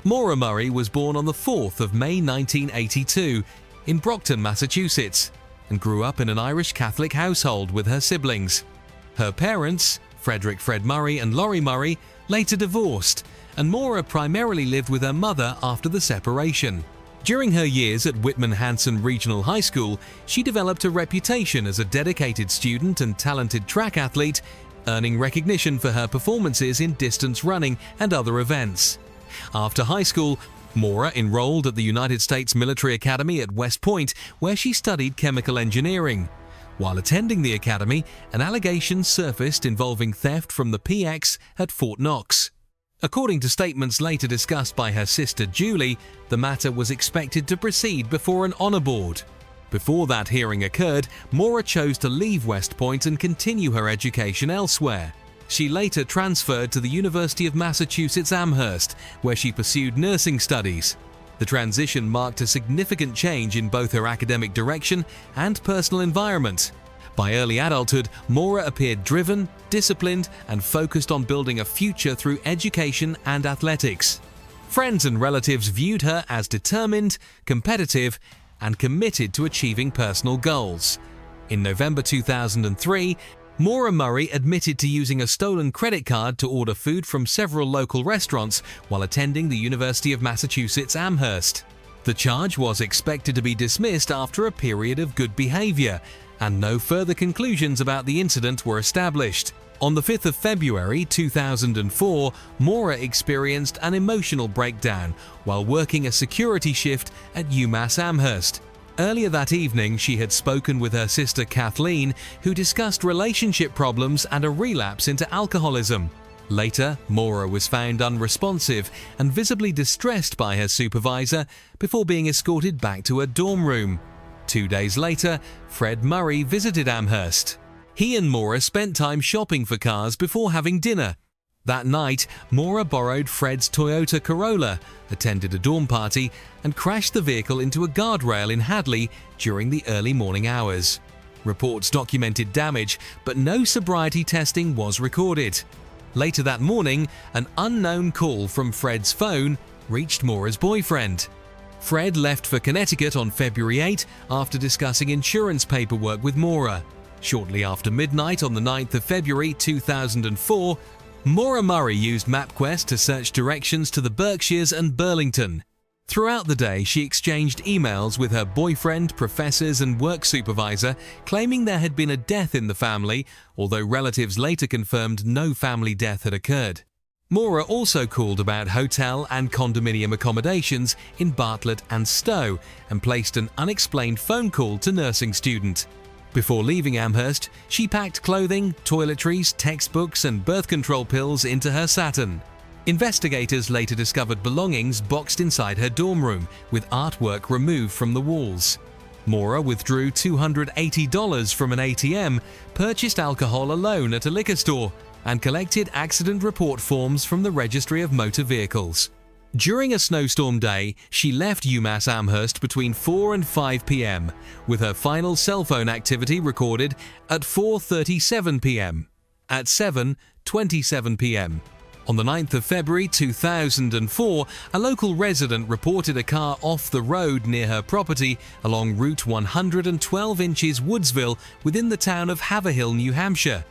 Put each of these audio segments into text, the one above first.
Maura Murray was born on the 4th of May 1982 in Brockton, Massachusetts, and grew up in an Irish Catholic household with her siblings. Her parents, Fred Murray and Laurie Murray, later divorced, and Maura primarily lived with her mother after the separation. During her years at Whitman-Hanson Regional High School, she developed a reputation as a dedicated student and talented track athlete, earning recognition for her performances in distance running and other events. After high school, Maura enrolled at the United States Military Academy at West Point, where she studied chemical engineering. While attending the academy, an allegation surfaced involving theft from the PX at Fort Knox. According to statements later discussed by her sister Julie, the matter was expected to proceed before an honor board. Before that hearing occurred, Maura chose to leave West Point and continue her education elsewhere. She later transferred to the University of Massachusetts Amherst, where she pursued nursing studies. The transition marked a significant change in both her academic direction and personal environment. By early adulthood, Maura appeared driven, disciplined, and focused on building a future through education and athletics. Friends and relatives viewed her as determined, competitive, and committed to achieving personal goals. In November 2003, Maura Murray admitted to using a stolen credit card to order food from several local restaurants while attending the University of Massachusetts Amherst. The charge was expected to be dismissed after a period of good behavior, and no further conclusions about the incident were established. On the 5th of February 2004, Maura experienced an emotional breakdown while working a security shift at UMass Amherst. Earlier that evening, she had spoken with her sister Kathleen, who discussed relationship problems and a relapse into alcoholism. Later, Maura was found unresponsive and visibly distressed by her supervisor before being escorted back to her dorm room. 2 days later, Fred Murray visited Amherst. He and Maura spent time shopping for cars before having dinner. That night, Maura borrowed Fred's Toyota Corolla, attended a dorm party, and crashed the vehicle into a guardrail in Hadley during the early morning hours. Reports documented damage, but no sobriety testing was recorded. Later that morning, an unknown call from Fred's phone reached Maura's boyfriend. Fred left for Connecticut on February 8 after discussing insurance paperwork with Maura. Shortly after midnight on the 9th of February 2004, Maura Murray used MapQuest to search directions to the Berkshires and Burlington. Throughout the day, she exchanged emails with her boyfriend, professors, and work supervisor, claiming there had been a death in the family, although relatives later confirmed no family death had occurred. Maura also called about hotel and condominium accommodations in Bartlett and Stowe and placed an unexplained phone call to nursing student. Before leaving Amherst, she packed clothing, toiletries, textbooks, and birth control pills into her Saturn. Investigators later discovered belongings boxed inside her dorm room, with artwork removed from the walls. Maura withdrew $280 from an ATM, purchased alcohol alone at a liquor store, and collected accident report forms from the Registry of Motor Vehicles. During a snowstorm day, she left UMass Amherst between 4 and 5 p.m., with her final cell phone activity recorded at 4:37 p.m. At 7:27 p.m. On the 9th of February 2004, a local resident reported a car off the road near her property along Route 112 inches Woodsville within the town of Haverhill, New Hampshire.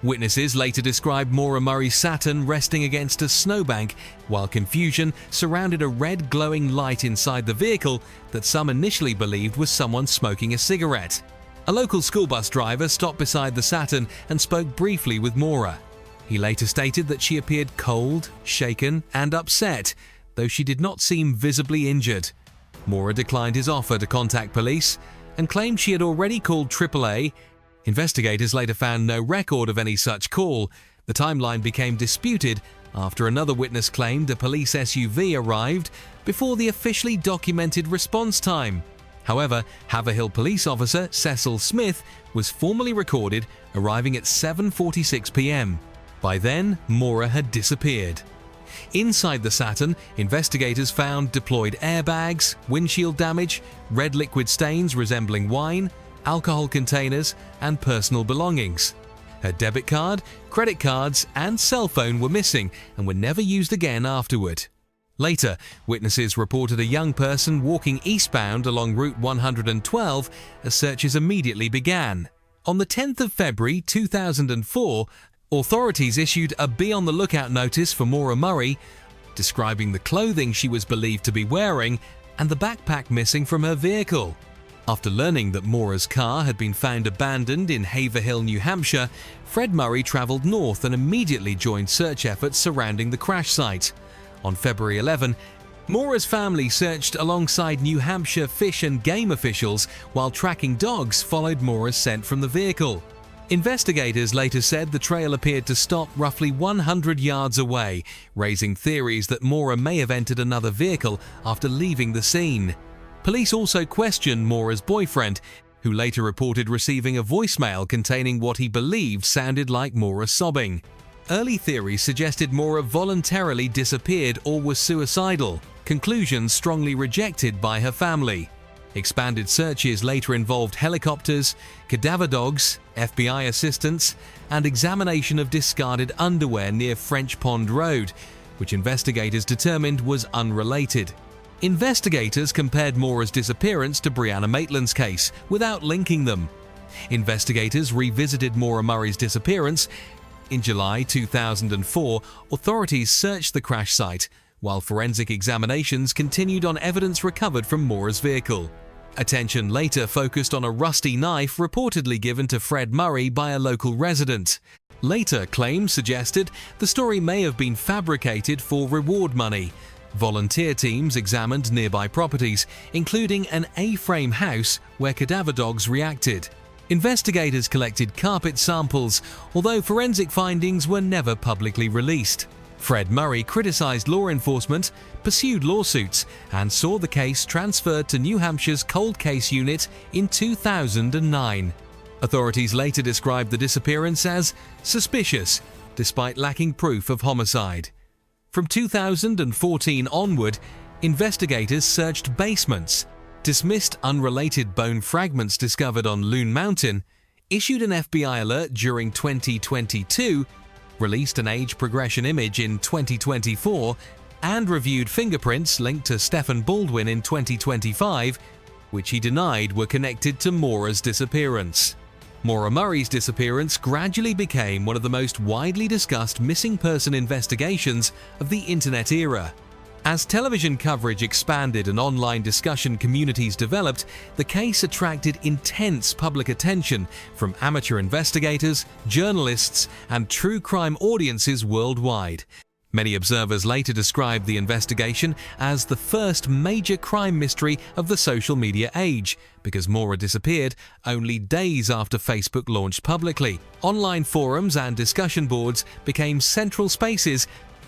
Witnesses later described Maura Murray's Saturn resting against a snowbank, while confusion surrounded a red glowing light inside the vehicle that some initially believed was someone smoking a cigarette. A local school bus driver stopped beside the Saturn and spoke briefly with Maura. He later stated that she appeared cold, shaken, and upset, though she did not seem visibly injured. Maura declined his offer to contact police and claimed she had already called AAA. Investigators later found no record of any such call. The timeline became disputed after another witness claimed a police SUV arrived before the officially documented response time. However, Haverhill police officer Cecil Smith was formally recorded arriving at 7:46 p.m. By then, Maura had disappeared. Inside the Saturn, investigators found deployed airbags, windshield damage, red liquid stains resembling wine, alcohol containers, and personal belongings. Her debit card, credit cards, and cell phone were missing and were never used again afterward. Later, witnesses reported a young person walking eastbound along Route 112 as searches immediately began. On the 10th of February 2004, authorities issued a be-on-the-lookout notice for Maura Murray, describing the clothing she was believed to be wearing and the backpack missing from her vehicle. After learning that Maura's car had been found abandoned in Haverhill, New Hampshire, Fred Murray travelled north and immediately joined search efforts surrounding the crash site. On February 11, Maura's family searched alongside New Hampshire Fish and Game officials while tracking dogs followed Maura's scent from the vehicle. Investigators later said the trail appeared to stop roughly 100 yards away, raising theories that Maura may have entered another vehicle after leaving the scene. Police also questioned Maura's boyfriend, who later reported receiving a voicemail containing what he believed sounded like Maura sobbing. Early theories suggested Maura voluntarily disappeared or was suicidal, conclusions strongly rejected by her family. Expanded searches later involved helicopters, cadaver dogs, FBI assistance, and examination of discarded underwear near French Pond Road, which investigators determined was unrelated. Investigators compared Maura's disappearance to Brianna Maitland's case without linking them. Investigators revisited Maura Murray's disappearance. In July 2004, authorities searched the crash site, while forensic examinations continued on evidence recovered from Maura's vehicle. Attention later focused on a rusty knife reportedly given to Fred Murray by a local resident. Later claims suggested the story may have been fabricated for reward money. Volunteer teams examined nearby properties, including an A-frame house where cadaver dogs reacted. Investigators collected carpet samples, although forensic findings were never publicly released. Fred Murray criticized law enforcement, pursued lawsuits, and saw the case transferred to New Hampshire's Cold Case Unit in 2009. Authorities later described the disappearance as suspicious, despite lacking proof of homicide. From 2014 onward, investigators searched basements, dismissed unrelated bone fragments discovered on Loon Mountain, issued an FBI alert during 2022, released an age progression image in 2024, and reviewed fingerprints linked to Stephen Baldwin in 2025, which he denied were connected to Maura's disappearance. Maura Murray's disappearance gradually became one of the most widely discussed missing person investigations of the internet era. As television coverage expanded and online discussion communities developed, the case attracted intense public attention from amateur investigators, journalists, and true crime audiences worldwide. Many observers later described the investigation as the first major crime mystery of the social media age, because Maura disappeared only days after Facebook launched publicly. Online forums and discussion boards became central spaces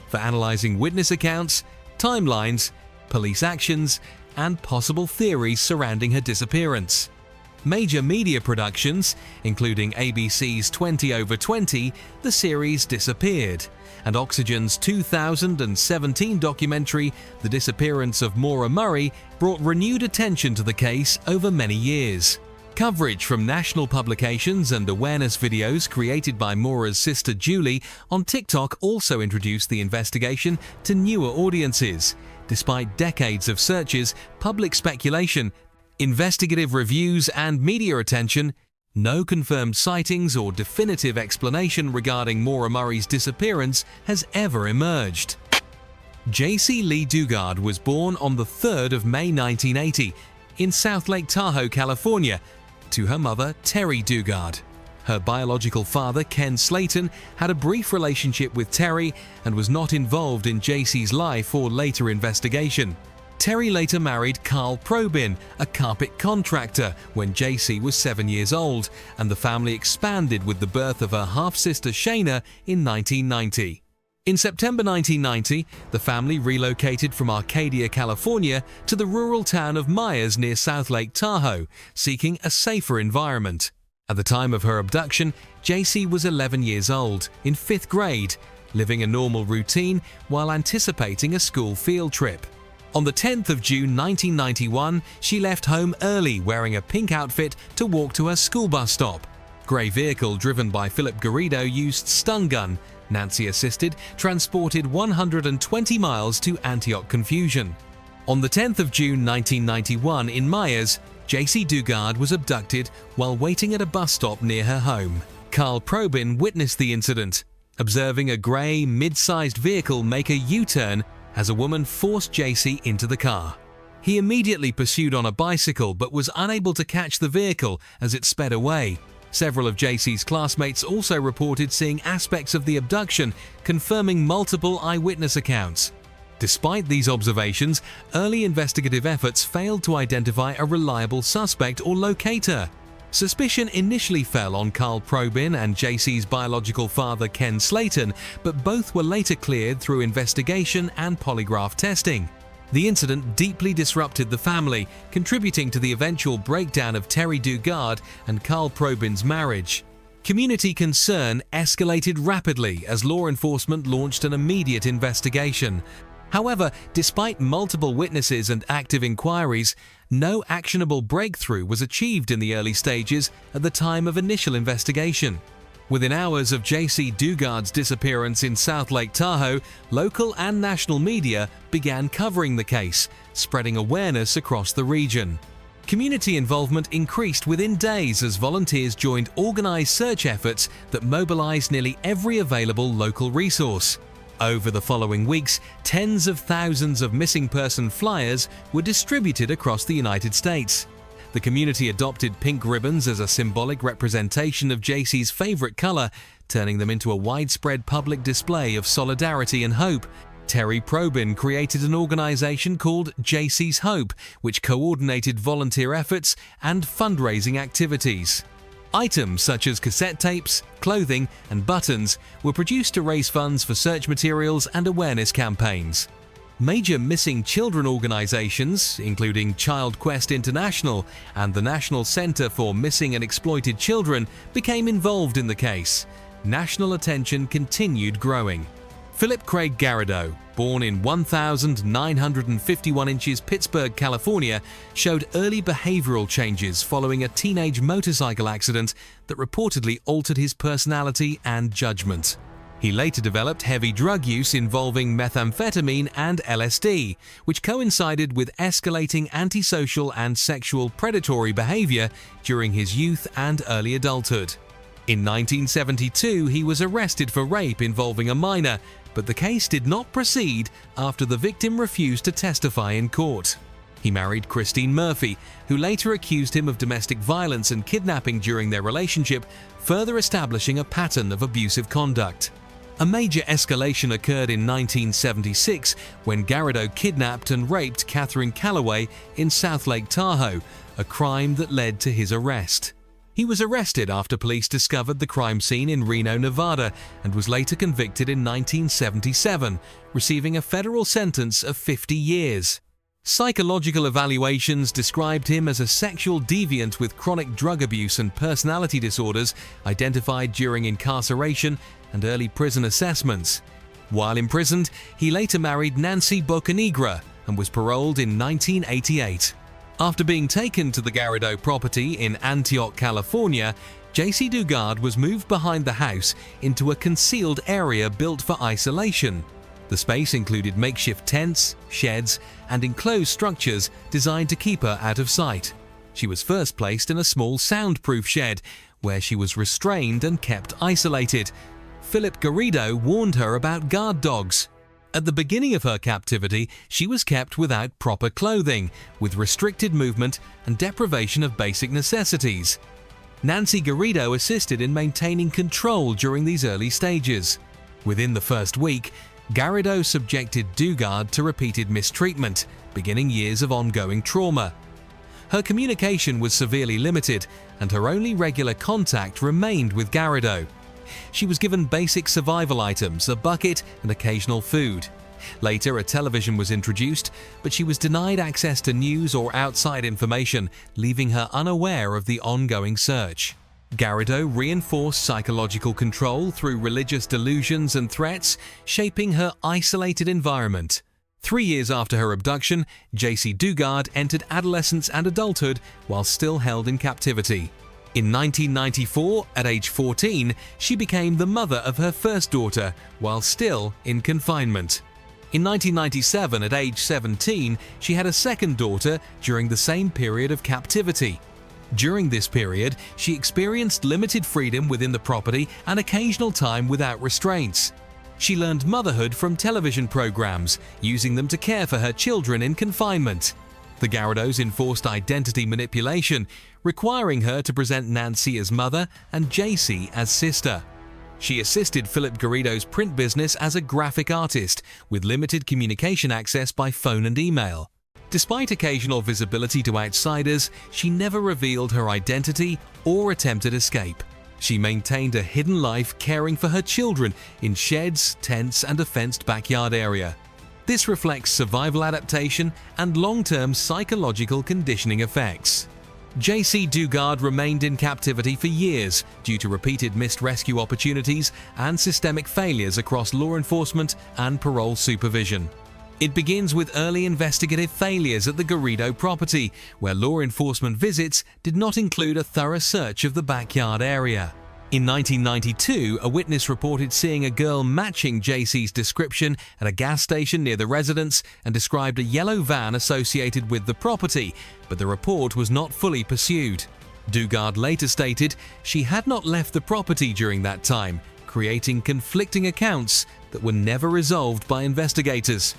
for analyzing witness accounts, timelines, police actions, and possible theories surrounding her disappearance. Major media productions, including ABC's 20 over 20, the series Disappeared, and Oxygen's 2017 documentary The Disappearance of Maura Murray, brought renewed attention to the case over many years. Coverage from national publications and awareness videos created by Maura's sister Julie on TikTok also introduced the investigation to newer audiences. Despite decades of searches, public speculation, investigative reviews, and media attention, no confirmed sightings or definitive explanation regarding Maura Murray's disappearance has ever emerged. Jaycee Dugard was born on the 3rd of May 1980 in South Lake Tahoe, California, to her mother Terry Dugard. Her biological father, Ken Slayton, had a brief relationship with Terry and was not involved in Jaycee's life or later investigation. Terry later married Carl Probin, a carpet contractor, when Jaycee was 7 years old, and the family expanded with the birth of her half-sister Stayner in 1990. In September 1990, the family relocated from Arcadia, California to the rural town of Myers near South Lake Tahoe, seeking a safer environment. At the time of her abduction, Jaycee was 11 years old, in 5th grade, living a normal routine while anticipating a school field trip. On the 10th of June 1991, she left home early wearing a pink outfit to walk to her school bus stop. Grey vehicle driven by Philip Garrido used stun gun, Nancy assisted, transported 120 miles to Antioch Confusion. On the 10th of June 1991 in Myers, Jaycee Dugard was abducted while waiting at a bus stop near her home. Carl Probyn witnessed the incident, observing a grey, mid-sized vehicle make a U-turn as a woman forced Jaycee into the car. He immediately pursued on a bicycle but was unable to catch the vehicle as it sped away. Several of Jaycee's classmates also reported seeing aspects of the abduction, confirming multiple eyewitness accounts. Despite these observations, early investigative efforts failed to identify a reliable suspect or locator. Suspicion initially fell on Carl Probyn and Jaycee's biological father Ken Slayton, but both were later cleared through investigation and polygraph testing. The incident deeply disrupted the family, contributing to the eventual breakdown of Terry Dugard and Carl Probyn's marriage. Community concern escalated rapidly as law enforcement launched an immediate investigation. However, despite multiple witnesses and active inquiries, no actionable breakthrough was achieved in the early stages at the time of initial investigation. Within hours of Jaycee Dugard's disappearance in South Lake Tahoe, local and national media began covering the case, spreading awareness across the region. Community involvement increased within days as volunteers joined organized search efforts that mobilized nearly every available local resource. Over the following weeks, tens of thousands of missing person flyers were distributed across the United States. The community adopted pink ribbons as a symbolic representation of Jaycee's favorite color, turning them into a widespread public display of solidarity and hope. Terry Probyn created an organization called Jaycee's Hope, which coordinated volunteer efforts and fundraising activities. Items such as cassette tapes, clothing, and buttons were produced to raise funds for search materials and awareness campaigns. Major missing children organizations, including Child Quest International and the National Center for Missing and Exploited Children, became involved in the case. National attention continued growing. Philip Craig Garrido, born in 1,951 inches Pittsburgh, California, showed early behavioral changes following a teenage motorcycle accident that reportedly altered his personality and judgment. He later developed heavy drug use involving methamphetamine and LSD, which coincided with escalating antisocial and sexual predatory behavior during his youth and early adulthood. In 1972, he was arrested for rape involving a minor, but the case did not proceed after the victim refused to testify in court. He married Christine Murphy, who later accused him of domestic violence and kidnapping during their relationship, further establishing a pattern of abusive conduct. A major escalation occurred in 1976 when Garrido kidnapped and raped Catherine Calloway in South Lake Tahoe, a crime that led to his arrest. He was arrested after police discovered the crime scene in Reno, Nevada, and was later convicted in 1977, receiving a federal sentence of 50 years. Psychological evaluations described him as a sexual deviant with chronic drug abuse and personality disorders identified during incarceration and early prison assessments. While imprisoned, he later married Nancy Bocanegra and was paroled in 1988. After being taken to the Garrido property in Antioch, California, Jaycee Dugard was moved behind the house into a concealed area built for isolation. The space included makeshift tents, sheds, and enclosed structures designed to keep her out of sight. She was first placed in a small soundproof shed, where she was restrained and kept isolated. Philip Garrido warned her about guard dogs. At the beginning of her captivity, she was kept without proper clothing, with restricted movement and deprivation of basic necessities. Nancy Garrido assisted in maintaining control during these early stages. Within the first week, Garrido subjected Dugard to repeated mistreatment, beginning years of ongoing trauma. Her communication was severely limited, and her only regular contact remained with Garrido. She was given basic survival items, a bucket, and occasional food. Later, a television was introduced, but she was denied access to news or outside information, leaving her unaware of the ongoing search. Garrido reinforced psychological control through religious delusions and threats, shaping her isolated environment. 3 years after her abduction, Jaycee Dugard entered adolescence and adulthood while still held in captivity. In 1994, at age 14, she became the mother of her first daughter while still in confinement. In 1997, at age 17, she had a second daughter during the same period of captivity. During this period, she experienced limited freedom within the property and occasional time without restraints. She learned motherhood from television programs, using them to care for her children in confinement. The Garridos enforced identity manipulation, requiring her to present Nancy as mother and Jaycee as sister. She assisted Philip Garrido's print business as a graphic artist, with limited communication access by phone and email. Despite occasional visibility to outsiders, she never revealed her identity or attempted escape. She maintained a hidden life caring for her children in sheds, tents, and a fenced backyard area. This reflects survival adaptation and long-term psychological conditioning effects. Jaycee Dugard remained in captivity for years due to repeated missed rescue opportunities and systemic failures across law enforcement and parole supervision. It begins with early investigative failures at the Garrido property, where law enforcement visits did not include a thorough search of the backyard area. In 1992, a witness reported seeing a girl matching Jaycee's description at a gas station near the residence and described a yellow van associated with the property, but the report was not fully pursued. Dugard later stated she had not left the property during that time, creating conflicting accounts that were never resolved by investigators.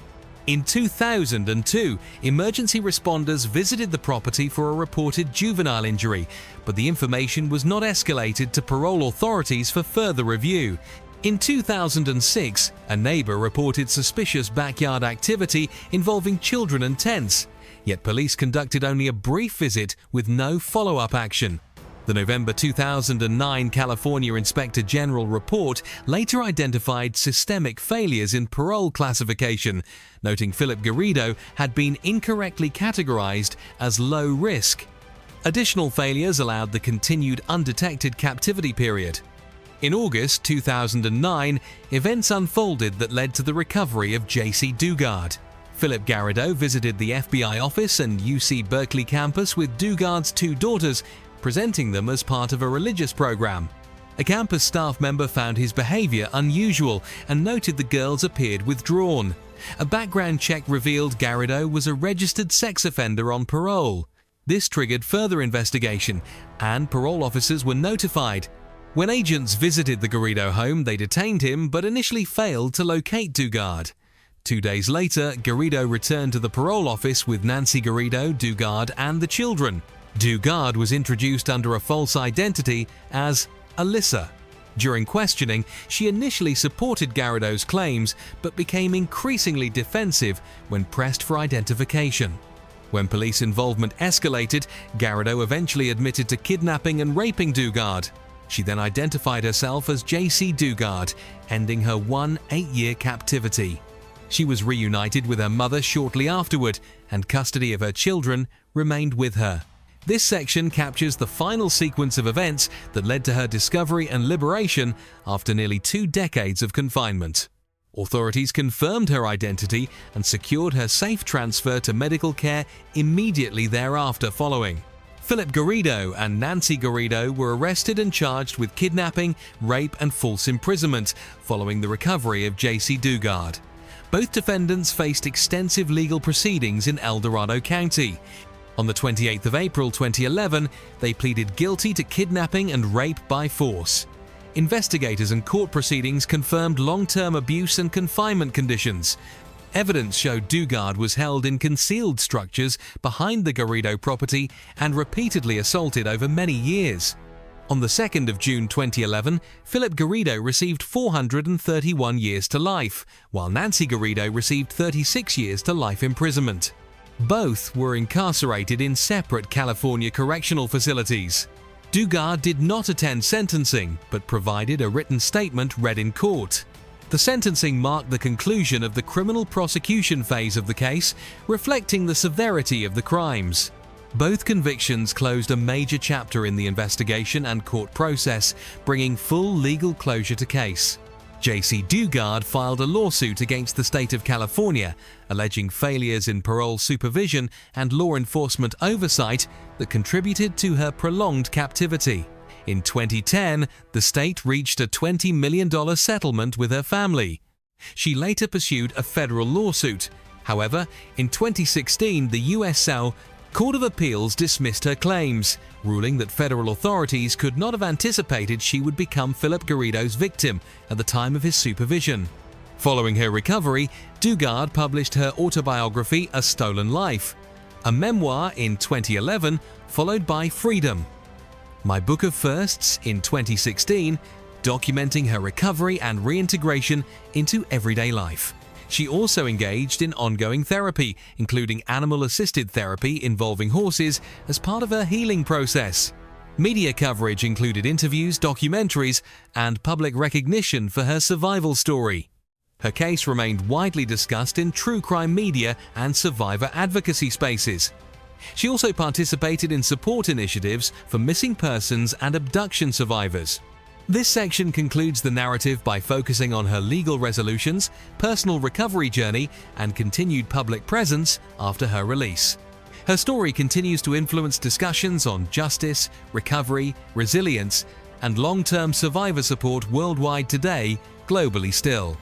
In 2002, emergency responders visited the property for a reported juvenile injury, but the information was not escalated to parole authorities for further review. In 2006, a neighbor reported suspicious backyard activity involving children and tents, yet police conducted only a brief visit with no follow-up action. The November 2009 California Inspector General report later identified systemic failures in parole classification, noting Philip Garrido had been incorrectly categorized as low risk. Additional failures allowed the continued undetected captivity period. In August 2009, events unfolded that led to the recovery of Jaycee Dugard. Philip Garrido visited the FBI office and UC Berkeley campus with Dugard's two daughters, presenting them as part of a religious program. A campus staff member found his behavior unusual and noted the girls appeared withdrawn. A background check revealed Garrido was a registered sex offender on parole. This triggered further investigation, and parole officers were notified. When agents visited the Garrido home, they detained him but initially failed to locate Dugard. 2 days later, Garrido returned to the parole office with Nancy Garrido, Dugard, and the children. Dugard was introduced under a false identity as Alyssa. During questioning, she initially supported Garrido's claims but became increasingly defensive when pressed for identification. When police involvement escalated, Garrido eventually admitted to kidnapping and raping Dugard. She then identified herself as Jaycee Dugard, ending her 8-year captivity. She was reunited with her mother shortly afterward, and custody of her children remained with her. This section captures the final sequence of events that led to her discovery and liberation after nearly 2 decades of confinement. Authorities confirmed her identity and secured her safe transfer to medical care immediately thereafter following. Philip Garrido and Nancy Garrido were arrested and charged with kidnapping, rape, and false imprisonment following the recovery of Jaycee Dugard. Both defendants faced extensive legal proceedings in El Dorado County. On the 28th of April 2011, they pleaded guilty to kidnapping and rape by force. Investigators and court proceedings confirmed long-term abuse and confinement conditions. Evidence showed Dugard was held in concealed structures behind the Garrido property and repeatedly assaulted over many years. On the 2nd of June 2011, Philip Garrido received 431 years to life, while Nancy Garrido received 36 years to life imprisonment. Both were incarcerated in separate California correctional facilities. Dugard did not attend sentencing, but provided a written statement read in court. The sentencing marked the conclusion of the criminal prosecution phase of the case, reflecting the severity of the crimes. Both convictions closed a major chapter in the investigation and court process, bringing full legal closure to case. Jaycee Dugard filed a lawsuit against the state of California, alleging failures in parole supervision and law enforcement oversight that contributed to her prolonged captivity. In 2010, the state reached a $20 million settlement with her family. She later pursued a federal lawsuit. However, in 2016, the U.S. Court of Appeals dismissed her claims, ruling that federal authorities could not have anticipated she would become Philip Garrido's victim at the time of his supervision. Following her recovery, Dugard published her autobiography A Stolen Life, a memoir in 2011, followed by Freedom, My Book of Firsts in 2016, documenting her recovery and reintegration into everyday life. She also engaged in ongoing therapy, including animal-assisted therapy involving horses, as part of her healing process. Media coverage included interviews, documentaries, and public recognition for her survival story. Her case remained widely discussed in true crime media and survivor advocacy spaces. She also participated in support initiatives for missing persons and abduction survivors. This section concludes the narrative by focusing on her legal resolutions, personal recovery journey, and continued public presence after her release. Her story continues to influence discussions on justice, recovery, resilience, and long-term survivor support worldwide today, globally still.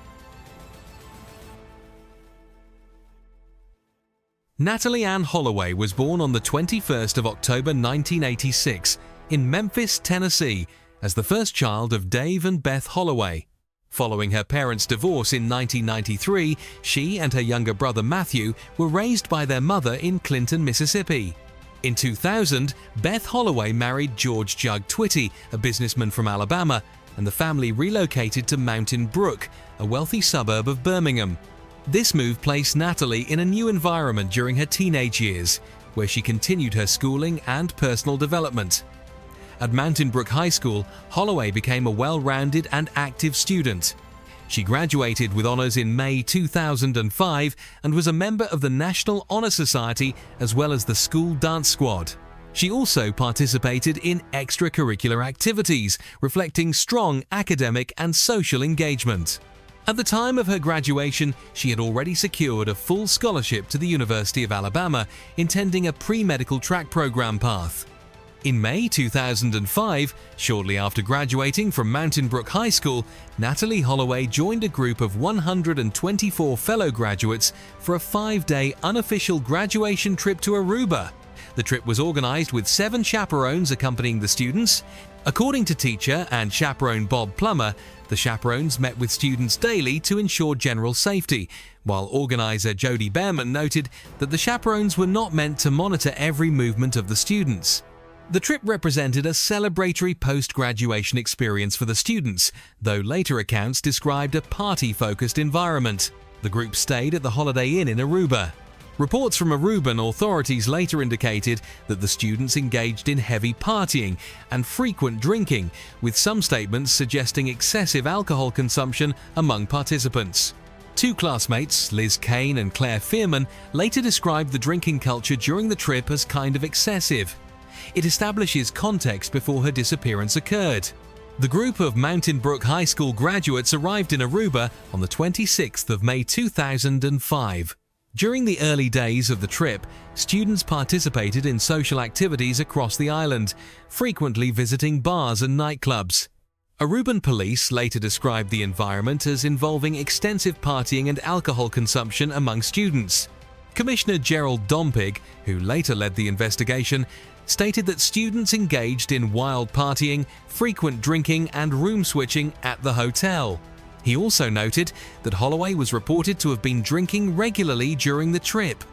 Natalee Ann Holloway was born on the 21st of October 1986 in Memphis, Tennessee, as the first child of Dave and Beth Holloway. Following her parents' divorce in 1993, she and her younger brother Matthew were raised by their mother in Clinton, Mississippi. In 2000, Beth Holloway married George Jug Twitty, a businessman from Alabama, and the family relocated to Mountain Brook, a wealthy suburb of Birmingham. This move placed Natalee in a new environment during her teenage years, where she continued her schooling and personal development. At Mountain Brook High School, Holloway became a well-rounded and active student. She graduated with honors in May 2005 and was a member of the National Honor Society as well as the school dance squad. She also participated in extracurricular activities, reflecting strong academic and social engagement. At the time of her graduation, she had already secured a full scholarship to the University of Alabama, intending a pre-medical track program path. In May 2005, shortly after graduating from Mountain Brook High School, Natalee Holloway joined a group of 124 fellow graduates for a 5-day unofficial graduation trip to Aruba. The trip was organized with 7 chaperones accompanying the students. According to teacher and chaperone Bob Plummer, the chaperones met with students daily to ensure general safety, while organizer Jody Behrman noted that the chaperones were not meant to monitor every movement of the students. The trip represented a celebratory post-graduation experience for the students, though later accounts described a party-focused environment. The group stayed at the Holiday Inn in Aruba. Reports from Aruban authorities later indicated that the students engaged in heavy partying and frequent drinking, with some statements suggesting excessive alcohol consumption among participants. 2 classmates, Liz Kane and Claire Fearman, later described the drinking culture during the trip as kind of excessive. It establishes context before her disappearance occurred. The group of Mountain Brook High School graduates arrived in Aruba on the 26th of May 2005. During the early days of the trip, students participated in social activities across the island, frequently visiting bars and nightclubs. Aruban police later described the environment as involving extensive partying and alcohol consumption among students. Commissioner Gerald Dompig, who later led the investigation, stated that students engaged in wild partying, frequent drinking and room switching at the hotel. He also noted that Holloway was reported to have been drinking regularly during the trip.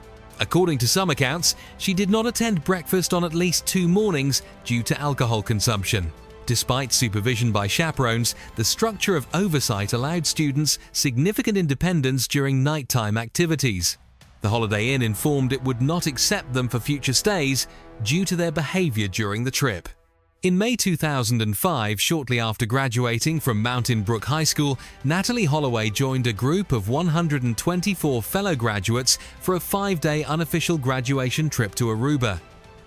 According to some accounts, she did not attend breakfast on at least 2 mornings due to alcohol consumption. Despite supervision by chaperones, the structure of oversight allowed students significant independence during nighttime activities. The Holiday Inn informed it would not accept them for future stays due to their behavior during the trip. In May 2005, shortly after graduating from Mountain Brook High School, Natalee Holloway joined a group of 124 fellow graduates for a 5-day unofficial graduation trip to Aruba.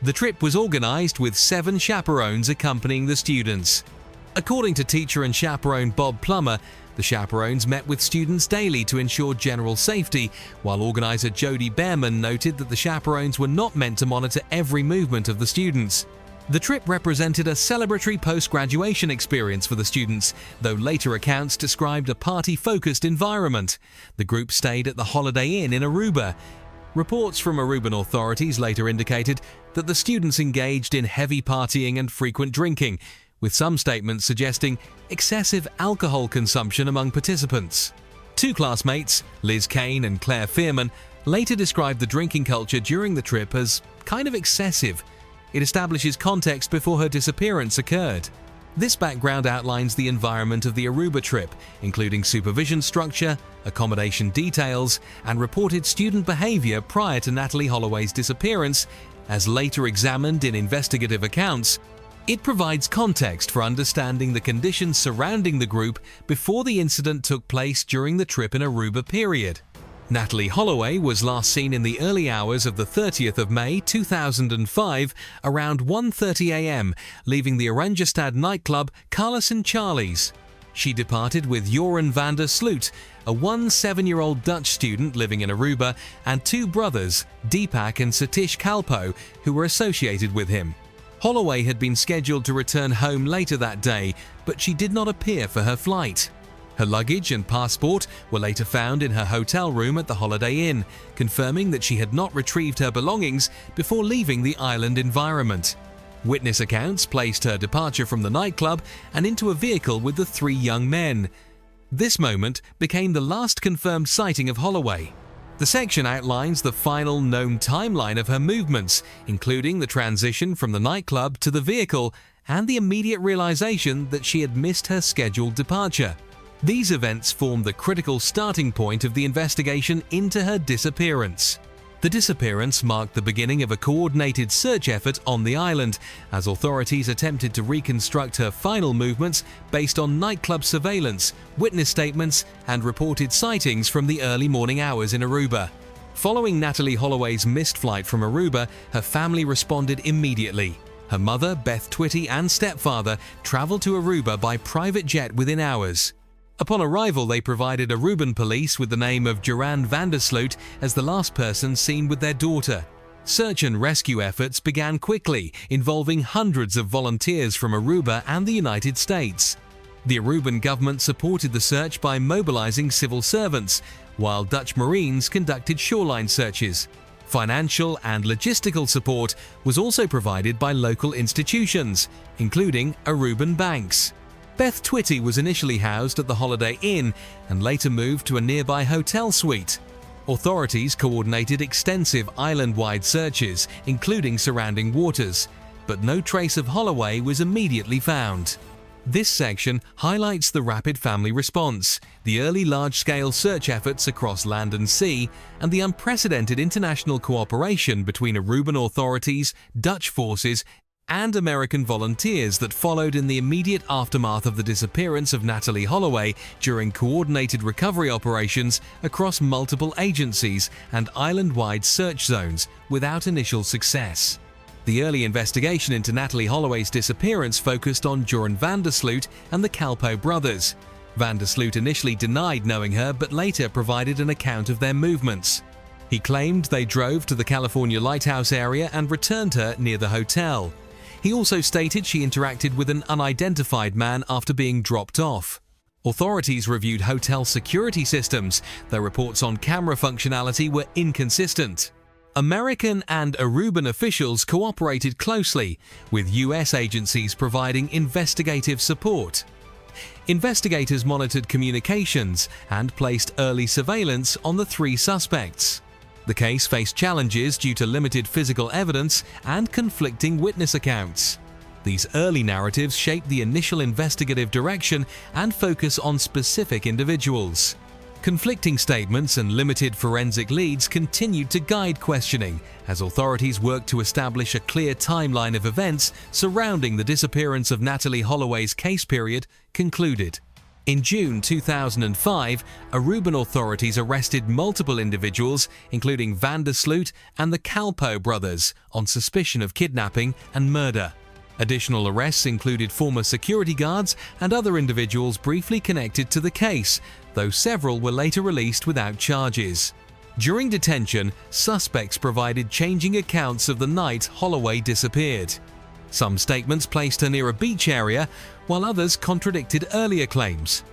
The trip was organized with 7 chaperones accompanying the students. According to teacher and chaperone Bob Plummer, The chaperones met with students daily to ensure general safety, while organizer Jody Behrman noted that the chaperones were not meant to monitor every movement of the students. The trip represented a celebratory post-graduation experience for the students, though later accounts described a party-focused environment. The group stayed at the Holiday Inn in Aruba. Reports from Aruban authorities later indicated that the students engaged in heavy partying and frequent drinking, with some statements suggesting excessive alcohol consumption among participants. Two classmates, Liz Kane and Claire Fearman, later described the drinking culture during the trip as kind of excessive. It establishes context before her disappearance occurred. This background outlines the environment of the Aruba trip, including supervision structure, accommodation details, and reported student behavior prior to Natalee Holloway's disappearance, as later examined in investigative accounts. It provides context for understanding the conditions surrounding the group before the incident took place during the trip in Aruba period. Natalee Holloway was last seen in the early hours of the 30th of May 2005 around 1:30 a.m., leaving the Oranjestad nightclub Carlos and Charlie's. She departed with Joran van der Sloot, a 7-year-old Dutch student living in Aruba, and two brothers, Deepak and Satish Kalpo, who were associated with him. Holloway had been scheduled to return home later that day, but she did not appear for her flight. Her luggage and passport were later found in her hotel room at the Holiday Inn, confirming that she had not retrieved her belongings before leaving the island environment. Witness accounts placed her departure from the nightclub and into a vehicle with the three young men. This moment became the last confirmed sighting of Holloway. The section outlines the final known timeline of her movements, including the transition from the nightclub to the vehicle and the immediate realization that she had missed her scheduled departure. These events formed the critical starting point of the investigation into her disappearance. The disappearance marked the beginning of a coordinated search effort on the island, as authorities attempted to reconstruct her final movements based on nightclub surveillance, witness statements, and reported sightings from the early morning hours in Aruba. Following Natalee Holloway's missed flight from Aruba, her family responded immediately. Her mother, Beth Twitty, and stepfather traveled to Aruba by private jet within hours. Upon arrival, they provided Aruban police with the name of Joran van der Sloot as the last person seen with their daughter. Search and rescue efforts began quickly, involving hundreds of volunteers from Aruba and the United States. The Aruban government supported the search by mobilizing civil servants, while Dutch Marines conducted shoreline searches. Financial and logistical support was also provided by local institutions, including Aruban banks. Beth Twitty was initially housed at the Holiday Inn and later moved to a nearby hotel suite. Authorities coordinated extensive island-wide searches, including surrounding waters, but no trace of Holloway was immediately found. This section highlights the rapid family response, the early large-scale search efforts across land and sea, and the unprecedented international cooperation between Aruban authorities, Dutch forces, and American volunteers that followed in the immediate aftermath of the disappearance of Natalee Holloway during coordinated recovery operations across multiple agencies and island-wide search zones without initial success. The early investigation into Natalee Holloway's disappearance focused on Joran van der Sloot and the Kalpo brothers. Van der Sloot initially denied knowing her but later provided an account of their movements. He claimed they drove to the California Lighthouse area and returned her near the hotel. He also stated she interacted with an unidentified man after being dropped off. Authorities reviewed hotel security systems, though reports on camera functionality were inconsistent. American and Aruban officials cooperated closely, with US agencies providing investigative support. Investigators monitored communications and placed early surveillance on the three suspects. The case faced challenges due to limited physical evidence and conflicting witness accounts. These early narratives shaped the initial investigative direction and focus on specific individuals. Conflicting statements and limited forensic leads continued to guide questioning as authorities worked to establish a clear timeline of events surrounding the disappearance of Natalee Holloway's case period concluded. In June 2005, Aruban authorities arrested multiple individuals, including van der Sloot and the Kalpo brothers, on suspicion of kidnapping and murder. Additional arrests included former security guards and other individuals briefly connected to the case, though several were later released without charges. During detention, suspects provided changing accounts of the night Holloway disappeared. Some statements placed her near a beach area, while others contradicted earlier claims.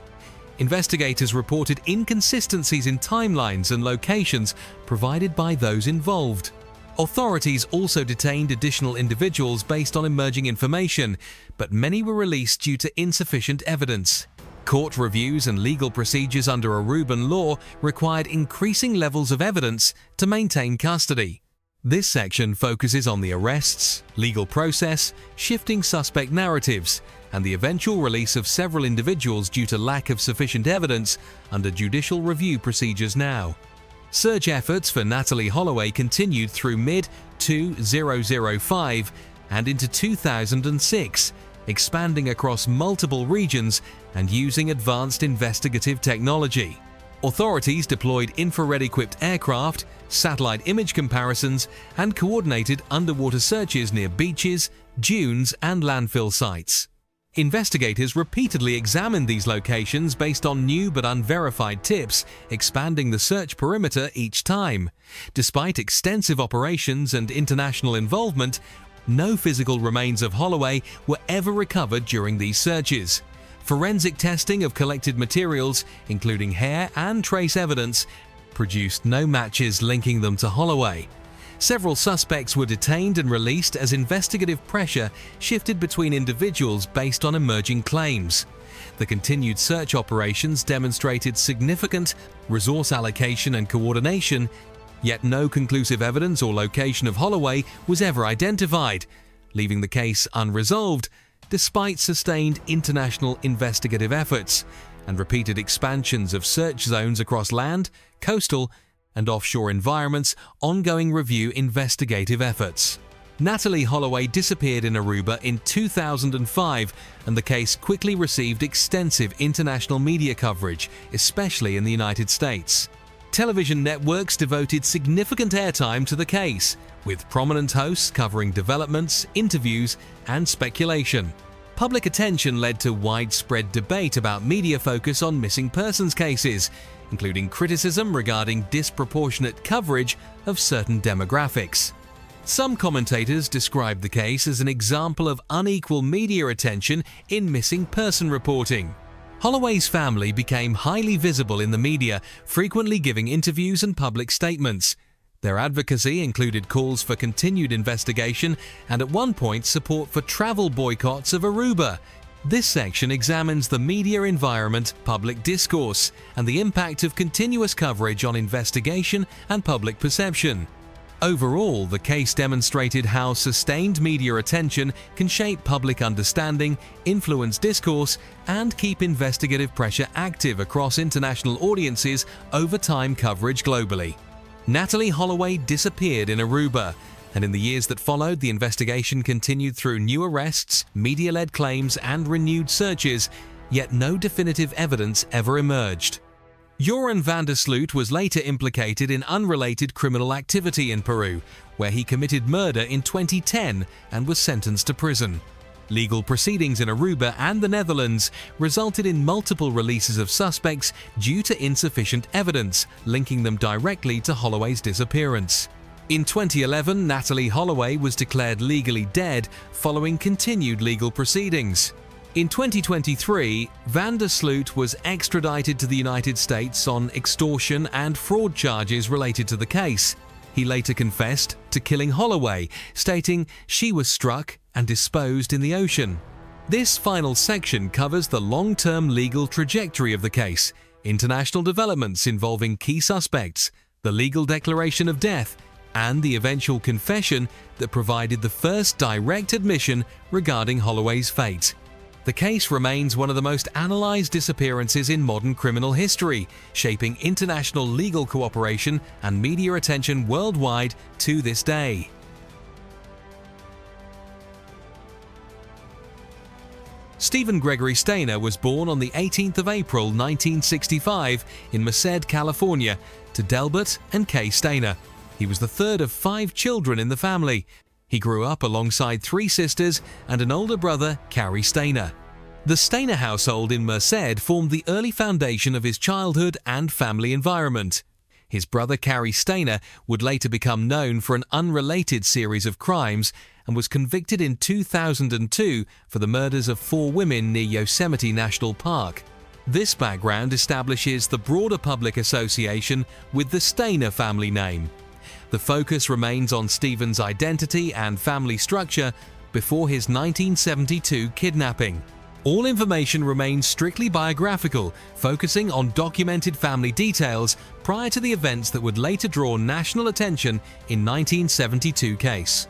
Investigators reported inconsistencies in timelines and locations provided by those involved. Authorities also detained additional individuals based on emerging information, but many were released due to insufficient evidence. Court reviews and legal procedures under Aruban law required increasing levels of evidence to maintain custody. This section focuses on the arrests, legal process, shifting suspect narratives, and the eventual release of several individuals due to lack of sufficient evidence under judicial review procedures now. Search efforts for Natalee Holloway continued through mid-2005 and into 2006, expanding across multiple regions and using advanced investigative technology. Authorities deployed infrared-equipped aircraft, satellite image comparisons, and coordinated underwater searches near beaches, dunes, and landfill sites. Investigators repeatedly examined these locations based on new but unverified tips, expanding the search perimeter each time. Despite extensive operations and international involvement, no physical remains of Holloway were ever recovered during these searches. Forensic testing of collected materials, including hair and trace evidence, produced no matches linking them to Holloway. Several suspects were detained and released as investigative pressure shifted between individuals based on emerging claims. The continued search operations demonstrated significant resource allocation and coordination, yet no conclusive evidence or location of Holloway was ever identified, leaving the case unresolved despite sustained international investigative efforts and repeated expansions of search zones across land, coastal, and offshore environments. Ongoing review investigative efforts. Natalee Holloway disappeared in Aruba in 2005, and the case quickly received extensive international media coverage, especially in the United States. Television networks devoted significant airtime to the case, with prominent hosts covering developments, interviews, and speculation. Public attention led to widespread debate about media focus on missing persons cases, including criticism regarding disproportionate coverage of certain demographics. Some commentators described the case as an example of unequal media attention in missing person reporting. Holloway's family became highly visible in the media, frequently giving interviews and public statements. Their advocacy included calls for continued investigation and at one point support for travel boycotts of Aruba. This section examines the media environment, public discourse, and the impact of continuous coverage on investigation and public perception. Overall, the case demonstrated how sustained media attention can shape public understanding, influence discourse, and keep investigative pressure active across international audiences over time coverage globally. Natalee Holloway disappeared in Aruba, and in the years that followed, the investigation continued through new arrests, media-led claims, and renewed searches, yet no definitive evidence ever emerged. Joran van der Sloot was later implicated in unrelated criminal activity in Peru, where he committed murder in 2010 and was sentenced to prison. Legal proceedings in Aruba and the Netherlands resulted in multiple releases of suspects due to insufficient evidence linking them directly to Holloway's disappearance. In 2011, Natalee Holloway was declared legally dead following continued legal proceedings. In 2023, van der Sloot was extradited to the United States on extortion and fraud charges related to the case. He later confessed to killing Holloway, stating she was struck and disposed in the ocean. This final section covers the long-term legal trajectory of the case, international developments involving key suspects, the legal declaration of death, and the eventual confession that provided the first direct admission regarding Holloway's fate. The case remains one of the most analyzed disappearances in modern criminal history, shaping international legal cooperation and media attention worldwide to this day. Stephen Gregory Stayner was born on the 18th of April 1965 in Merced, California, to Delbert and Kay Stayner. He was the third of 5 children in the family. He grew up alongside 3 sisters and an older brother, Carrie Stayner. The Stayner household in Merced formed the early foundation of his childhood and family environment. His brother Carrie Stayner would later become known for an unrelated series of crimes and was convicted in 2002 for the murders of 4 women near Yosemite National Park. This background establishes the broader public association with the Stayner family name. The focus remains on Stephen's identity and family structure before his 1972 kidnapping. All information remains strictly biographical, focusing on documented family details prior to the events that would later draw national attention in 1972 case.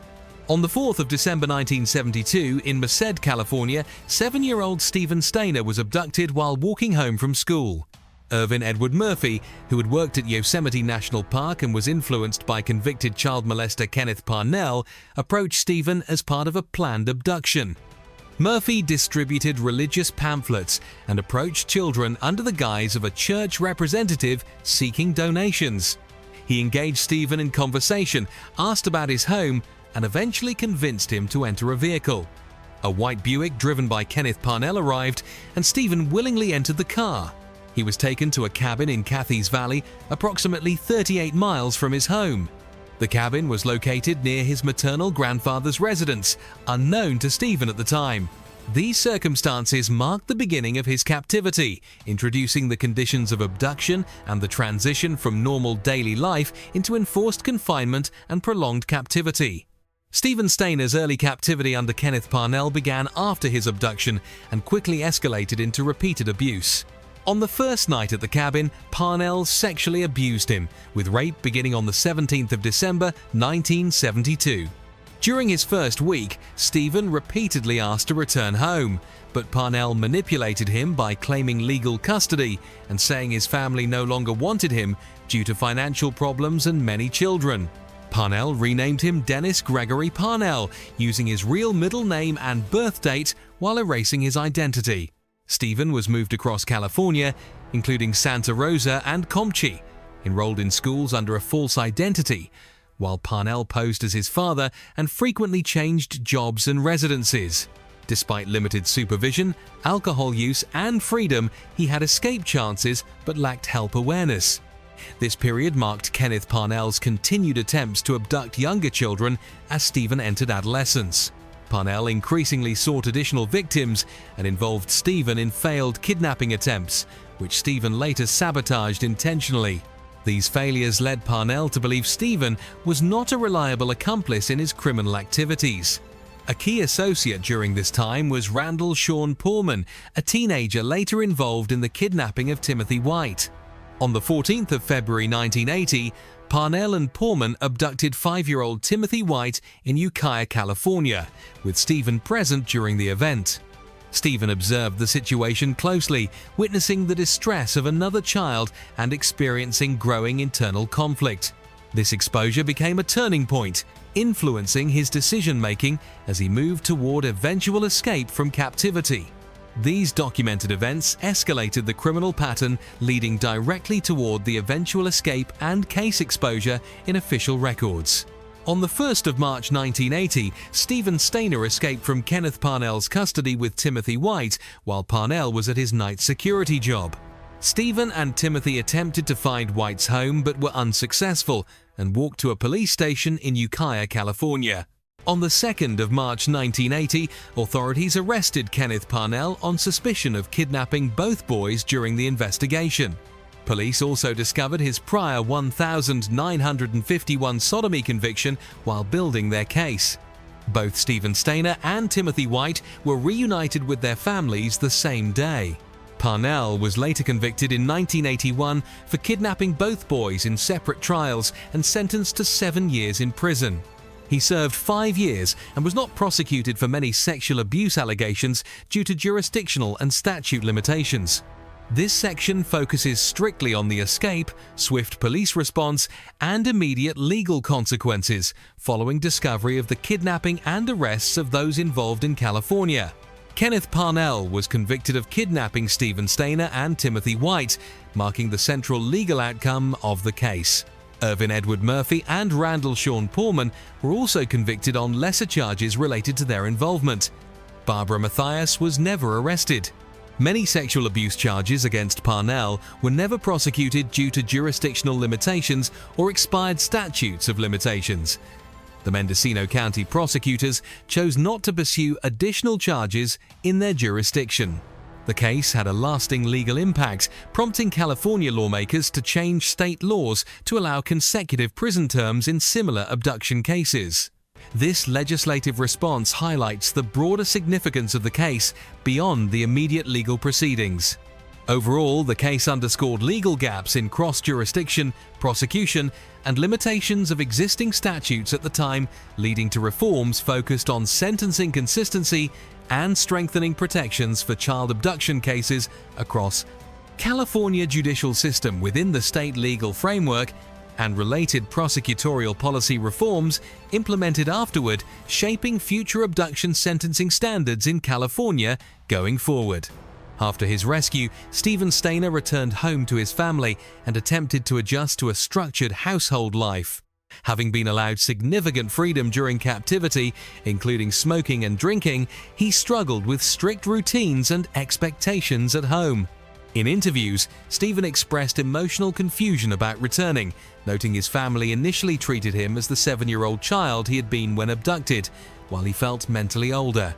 On the 4th of December 1972, in Merced, California, 7-year-old Stephen Stayner was abducted while walking home from school. Irvin Edward Murphy, who had worked at Yosemite National Park and was influenced by convicted child molester Kenneth Parnell, approached Stephen as part of a planned abduction. Murphy distributed religious pamphlets and approached children under the guise of a church representative seeking donations. He engaged Stephen in conversation, asked about his home, and eventually convinced him to enter a vehicle. A white Buick driven by Kenneth Parnell arrived, and Stephen willingly entered the car. He was taken to a cabin in Cathy's Valley, approximately 38 miles from his home. The cabin was located near his maternal grandfather's residence, unknown to Stephen at the time. These circumstances marked the beginning of his captivity, introducing the conditions of abduction and the transition from normal daily life into enforced confinement and prolonged captivity. Stephen Stayner's early captivity under Kenneth Parnell began after his abduction and quickly escalated into repeated abuse. On the first night at the cabin, Parnell sexually abused him, with rape beginning on the 17th of December 1972. During his first week, Stephen repeatedly asked to return home, but Parnell manipulated him by claiming legal custody and saying his family no longer wanted him due to financial problems and many children. Parnell renamed him Dennis Gregory Parnell, using his real middle name and birth date while erasing his identity. Stephen was moved across California, including Santa Rosa and Comchi, enrolled in schools under a false identity, while Parnell posed as his father and frequently changed jobs and residences. Despite limited supervision, alcohol use, and freedom, he had escape chances but lacked help awareness. This period marked Kenneth Parnell's continued attempts to abduct younger children as Stephen entered adolescence. Parnell increasingly sought additional victims and involved Stephen in failed kidnapping attempts, which Stephen later sabotaged intentionally. These failures led Parnell to believe Stephen was not a reliable accomplice in his criminal activities. A key associate during this time was Randall Sean Pullman, a teenager later involved in the kidnapping of Timothy White. On the 14th of February 1980, Parnell and Pullman abducted 5-year-old Timothy White in Ukiah, California, with Stephen present during the event. Stephen observed the situation closely, witnessing the distress of another child and experiencing growing internal conflict. This exposure became a turning point, influencing his decision-making as he moved toward eventual escape from captivity. These documented events escalated the criminal pattern, leading directly toward the eventual escape and case exposure in official records. On the 1st of March 1980, Stephen Stayner escaped from Kenneth Parnell's custody with Timothy White while Parnell was at his night security job. Stephen and Timothy attempted to find White's home but were unsuccessful and walked to a police station in Ukiah, California. On the 2nd of March 1980, authorities arrested Kenneth Parnell on suspicion of kidnapping both boys during the investigation. Police also discovered his prior 1,951 sodomy conviction while building their case. Both Stephen Stayner and Timothy White were reunited with their families the same day. Parnell was later convicted in 1981 for kidnapping both boys in separate trials and sentenced to 7 years in prison. He served 5 years and was not prosecuted for many sexual abuse allegations due to jurisdictional and statute limitations. This section focuses strictly on the escape, swift police response, and immediate legal consequences following discovery of the kidnapping and arrests of those involved in California. Kenneth Parnell was convicted of kidnapping Stephen Stayner and Timothy White, marking the central legal outcome of the case. Irvin Edward Murphy and Randall Sean Poorman were also convicted on lesser charges related to their involvement. Barbara Mathias was never arrested. Many sexual abuse charges against Parnell were never prosecuted due to jurisdictional limitations or expired statutes of limitations. The Mendocino County prosecutors chose not to pursue additional charges in their jurisdiction. The case had a lasting legal impact, prompting California lawmakers to change state laws to allow consecutive prison terms in similar abduction cases. This legislative response highlights the broader significance of the case beyond the immediate legal proceedings. Overall, the case underscored legal gaps in cross-jurisdiction, prosecution, and limitations of existing statutes at the time, leading to reforms focused on sentencing consistency and strengthening protections for child abduction cases across California judicial system within the state legal framework, and related prosecutorial policy reforms implemented afterward, shaping future abduction sentencing standards in California going forward. After his rescue, Stephen Stayner returned home to his family and attempted to adjust to a structured household life. Having been allowed significant freedom during captivity, including smoking and drinking, he struggled with strict routines and expectations at home. In interviews, Stephen expressed emotional confusion about returning, noting his family initially treated him as the 7-year-old child he had been when abducted, while he felt mentally older.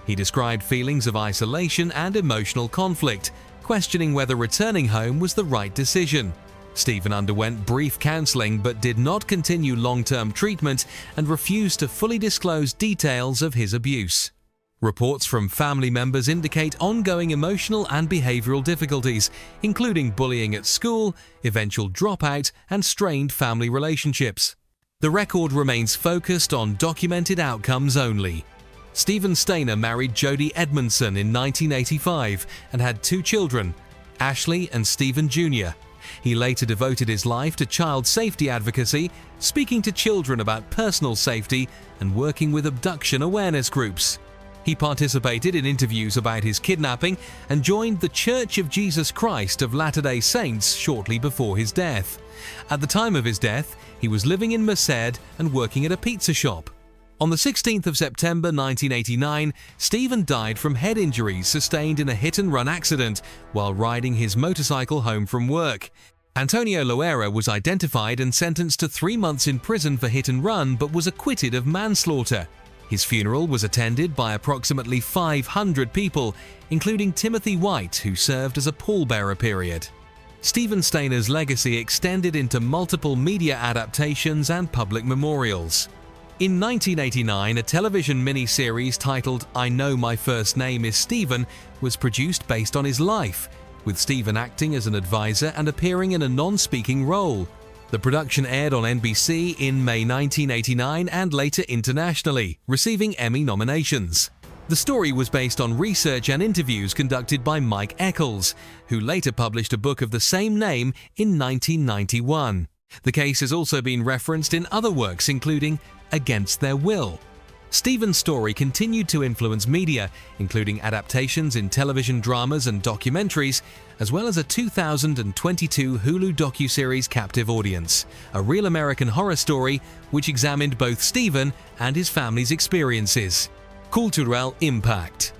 He described feelings of isolation and emotional conflict, questioning whether returning home was the right decision. Stephen underwent brief counseling but did not continue long-term treatment and refused to fully disclose details of his abuse. Reports from family members indicate ongoing emotional and behavioral difficulties, including bullying at school, eventual dropout, and strained family relationships. The record remains focused on documented outcomes only. Stephen Stayner married Jody Edmondson in 1985 and had 2 children, Ashley and Stephen Jr. He later devoted his life to child safety advocacy, speaking to children about personal safety and working with abduction awareness groups. He participated in interviews about his kidnapping and joined the Church of Jesus Christ of Latter-day Saints shortly before his death. At the time of his death, he was living in Merced and working at a pizza shop. On the 16th of September 1989, Stephen died from head injuries sustained in a hit-and-run accident while riding his motorcycle home from work. Antonio Loera was identified and sentenced to 3 months in prison for hit-and-run but was acquitted of manslaughter. His funeral was attended by approximately 500 people, including Timothy White, who served as a pallbearer period. Stephen Stayner's legacy extended into multiple media adaptations and public memorials. In 1989, a television miniseries titled I Know My First Name is Stephen was produced based on his life, with Stephen acting as an advisor and appearing in a non-speaking role. The production aired on NBC in May 1989 and later internationally, receiving Emmy nominations. The story was based on research and interviews conducted by Mike Eccles, who later published a book of the same name in 1991. The case has also been referenced in other works, including Against Their Will. Stephen's story continued to influence media, including adaptations in television dramas and documentaries, as well as a 2022 Hulu docuseries Captive Audience, a real American horror story which examined both Stephen and his family's experiences. Cultural impact.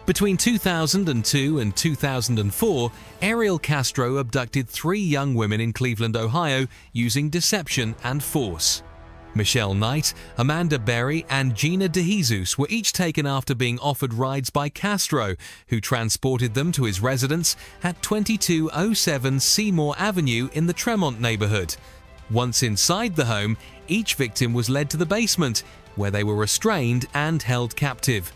Between 2002 and 2004, Ariel Castro abducted 3 young women in Cleveland, Ohio, using deception and force. Michelle Knight, Amanda Berry, and Gina DeJesus were each taken after being offered rides by Castro, who transported them to his residence at 2207 Seymour Avenue in the Tremont neighborhood. Once inside the home, each victim was led to the basement, where they were restrained and held captive.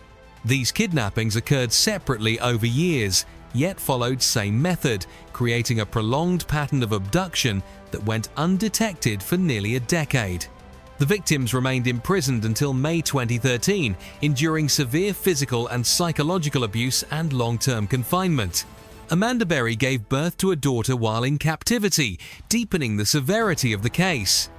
These kidnappings occurred separately over years, yet followed same method, creating a prolonged pattern of abduction that went undetected for nearly a decade. The victims remained imprisoned until May 2013, enduring severe physical and psychological abuse and long-term confinement. Amanda Berry gave birth to a daughter while in captivity, deepening the severity of the case.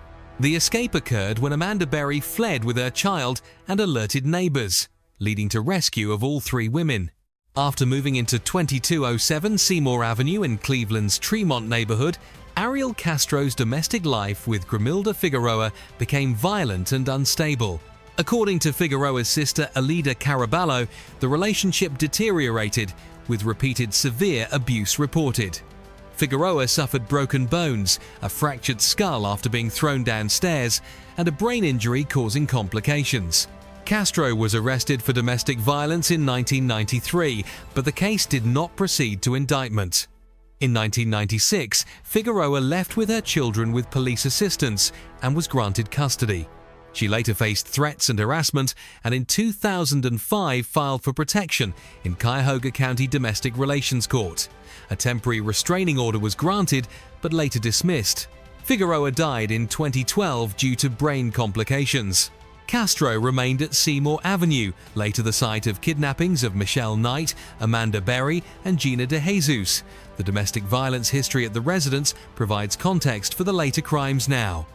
The escape occurred when Amanda Berry fled with her child and alerted neighbors, leading to rescue of all 3 women. After moving into 2207 Seymour Avenue in Cleveland's Tremont neighborhood, Ariel Castro's domestic life with Grimilda Figueroa became violent and unstable. According to Figueroa's sister Alida Caraballo, the relationship deteriorated, with repeated severe abuse reported. Figueroa suffered broken bones, a fractured skull after being thrown downstairs, and a brain injury causing complications. Castro was arrested for domestic violence in 1993, but the case did not proceed to indictment. In 1996, Figueroa left with her children with police assistance and was granted custody. She later faced threats and harassment, and in 2005 filed for protection in Cuyahoga County Domestic Relations Court. A temporary restraining order was granted, but later dismissed. Figueroa died in 2012 due to brain complications. Castro remained at Seymour Avenue, later the site of kidnappings of Michelle Knight, Amanda Berry, and Gina DeJesus. The domestic violence history at the residence provides context for the later crimes now.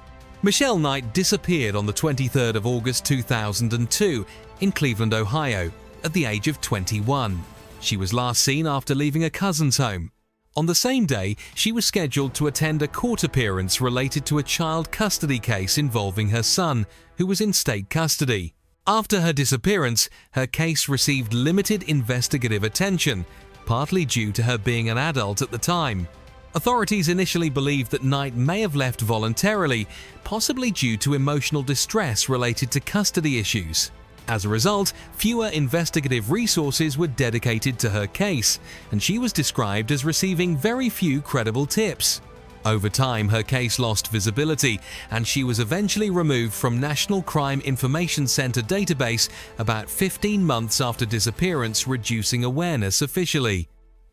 Michelle Knight disappeared on the 23rd of August 2002 in Cleveland, Ohio, at the age of 21. She was last seen after leaving a cousin's home. On the same day, she was scheduled to attend a court appearance related to a child custody case involving her son, who was in state custody. After her disappearance, her case received limited investigative attention, partly due to her being an adult at the time. Authorities initially believed that Knight may have left voluntarily, possibly due to emotional distress related to custody issues. As a result, fewer investigative resources were dedicated to her case, and she was described as receiving very few credible tips. Over time, her case lost visibility, and she was eventually removed from National Crime Information Center database about 15 months after disappearance, reducing awareness officially.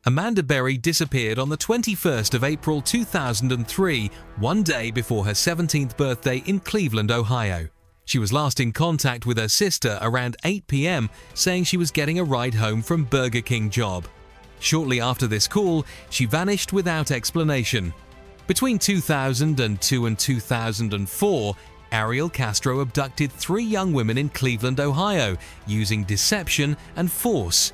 Amanda Berry disappeared on the 21st of April 2003, one day before her 17th birthday in Cleveland, Ohio. She was last in contact with her sister around 8 p.m., saying she was getting a ride home from Burger King job. Shortly after this call, she vanished without explanation. Between 2002 and 2004, Ariel Castro abducted 3 young women in Cleveland, Ohio, using deception and force.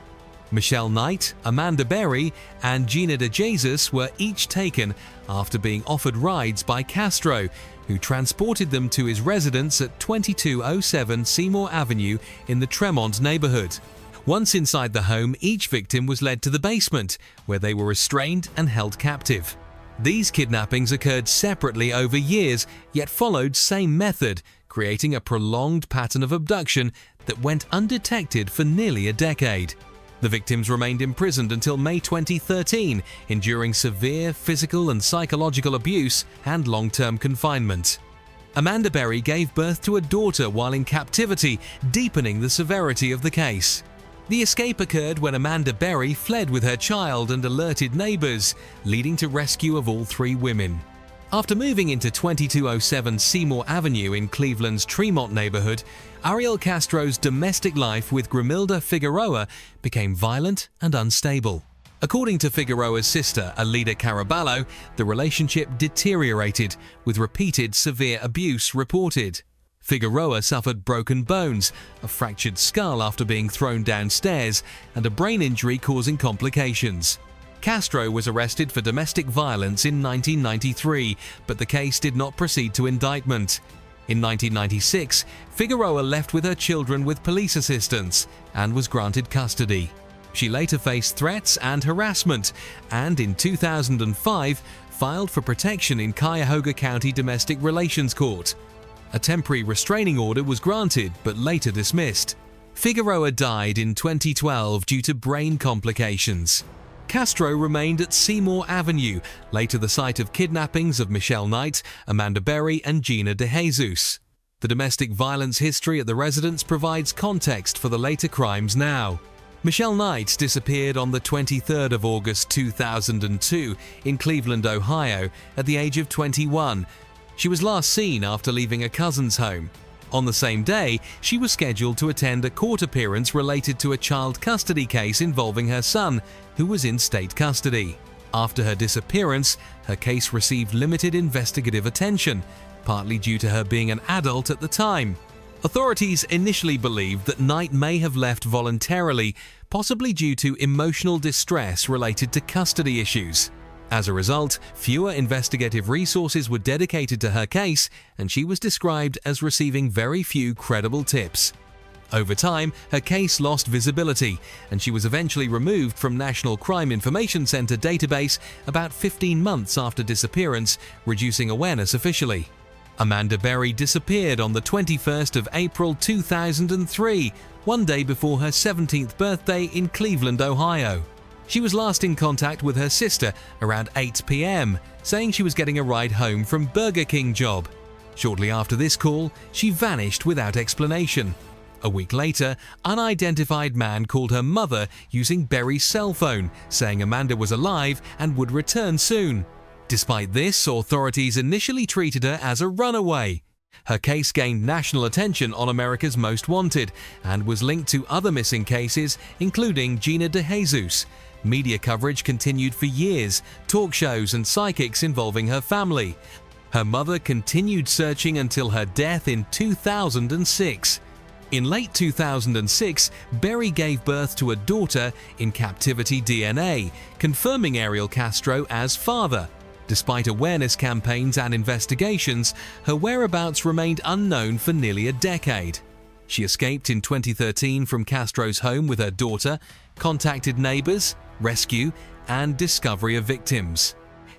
Michelle Knight, Amanda Berry, and Gina DeJesus were each taken after being offered rides by Castro, who transported them to his residence at 2207 Seymour Avenue in the Tremont neighborhood. Once inside the home, each victim was led to the basement, where they were restrained and held captive. These kidnappings occurred separately over years, yet followed same method, creating a prolonged pattern of abduction that went undetected for nearly a decade. The victims remained imprisoned until May 2013, enduring severe physical and psychological abuse and long-term confinement. Amanda Berry gave birth to a daughter while in captivity, deepening the severity of the case. The escape occurred when Amanda Berry fled with her child and alerted neighbors, leading to rescue of all 3 women. After moving into 2207 Seymour Avenue in Cleveland's Tremont neighborhood, Ariel Castro's domestic life with Grimilda Figueroa became violent and unstable. According to Figueroa's sister, Alida Caraballo, the relationship deteriorated, with repeated severe abuse reported. Figueroa suffered broken bones, a fractured skull after being thrown downstairs, and a brain injury causing complications. Castro was arrested for domestic violence in 1993, but the case did not proceed to indictment. In 1996, Figueroa left with her children with police assistance and was granted custody. She later faced threats and harassment, and in 2005 filed for protection in Cuyahoga County Domestic Relations Court. A temporary restraining order was granted but later dismissed. Figueroa died in 2012 due to brain complications. Castro remained at Seymour Avenue, later the site of kidnappings of Michelle Knight, Amanda Berry, and Gina DeJesus. The domestic violence history at the residence provides context for the later crimes now. Michelle Knight disappeared on the 23rd of August 2002 in Cleveland, Ohio, at the age of 21. She was last seen after leaving a cousin's home. On the same day, she was scheduled to attend a court appearance related to a child custody case involving her son, who was in state custody. After her disappearance, her case received limited investigative attention, partly due to her being an adult at the time. Authorities initially believed that Knight may have left voluntarily, possibly due to emotional distress related to custody issues. As a result, fewer investigative resources were dedicated to her case, and she was described as receiving very few credible tips. Over time, her case lost visibility, and she was eventually removed from National Crime Information Center database about 15 months after disappearance, reducing awareness officially. Amanda Berry disappeared on the 21st of April 2003, one day before her 17th birthday in Cleveland, Ohio. She was last in contact with her sister around 8 p.m., saying she was getting a ride home from Burger King job. Shortly after this call, she vanished without explanation. A week later, unidentified man called her mother using Berry's cell phone, saying Amanda was alive and would return soon. Despite this, authorities initially treated her as a runaway. Her case gained national attention on America's Most Wanted and was linked to other missing cases, including Gina DeJesus. Media coverage continued for years, talk shows and psychics involving her family. Her mother continued searching until her death in 2006. In late 2006, Berry gave birth to a daughter in captivity DNA, confirming Ariel Castro as father. Despite awareness campaigns and investigations, her whereabouts remained unknown for nearly a decade. She escaped in 2013 from Castro's home with her daughter, contacted neighbors, rescue, and discovery of victims.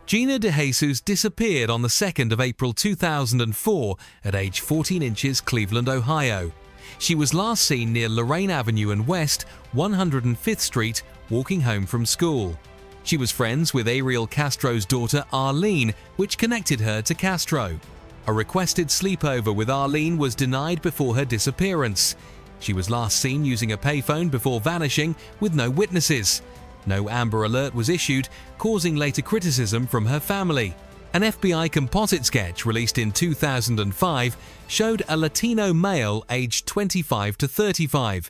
Gina DeJesus disappeared on the 2nd of April 2004 at age 14 inches, Cleveland, Ohio. She was last seen near Lorraine Avenue and West, 105th Street, walking home from school. She was friends with Ariel Castro's daughter Arlene, which connected her to Castro. A requested sleepover with Arlene was denied before her disappearance. She was last seen using a payphone before vanishing, with no witnesses. No Amber Alert was issued, causing later criticism from her family. An FBI composite sketch released in 2005 showed a Latino male aged 25 to 35.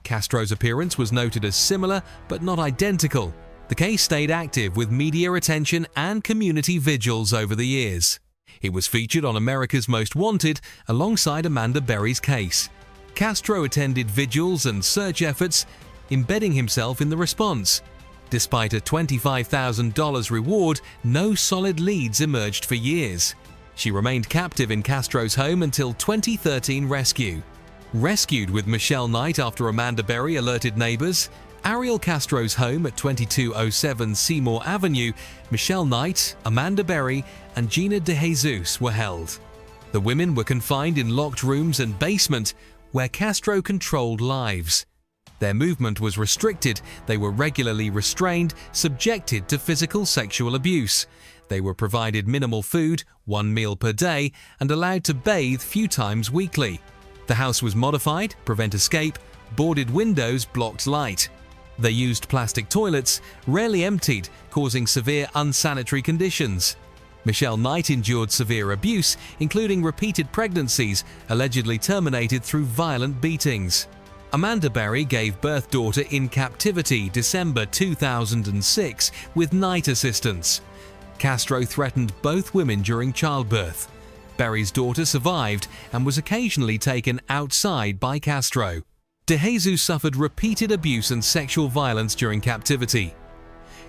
Castro's appearance was noted as similar but not identical. The case stayed active with media attention and community vigils over the years. It was featured on America's Most Wanted alongside Amanda Berry's case. Castro attended vigils and search efforts, embedding himself in the response. Despite a $25,000 reward, no solid leads emerged for years. She remained captive in Castro's home until 2013 rescue. Rescued with Michelle Knight after Amanda Berry alerted neighbors, Ariel Castro's home at 2207 Seymour Avenue, Michelle Knight, Amanda Berry, and Gina DeJesus were held. The women were confined in locked rooms and basement where Castro controlled lives. Their movement was restricted, they were regularly restrained, subjected to physical sexual abuse. They were provided minimal food, 1 meal per day, and allowed to bathe few times weekly. The house was modified, prevent escape, boarded windows blocked light. They used plastic toilets, rarely emptied, causing severe unsanitary conditions. Michelle Knight endured severe abuse, including repeated pregnancies, allegedly terminated through violent beatings. Amanda Berry gave birth daughter in captivity December 2006 with night assistance. Castro threatened both women during childbirth. Berry's daughter survived and was occasionally taken outside by Castro. DeJesus suffered repeated abuse and sexual violence during captivity.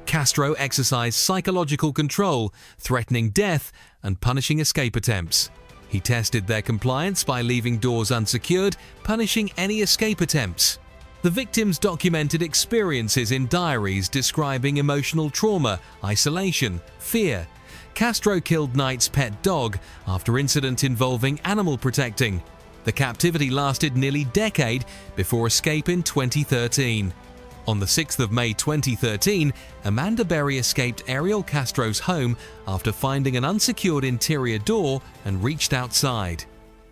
Castro exercised psychological control, threatening death and punishing escape attempts. He tested their compliance by leaving doors unsecured, punishing any escape attempts. The victims documented experiences in diaries describing emotional trauma, isolation, fear. Castro killed Knight's pet dog after incident involving animal protecting. The captivity lasted nearly a decade before escape in 2013. On the 6th of May 2013, Amanda Berry escaped Ariel Castro's home after finding an unsecured interior door and reached outside.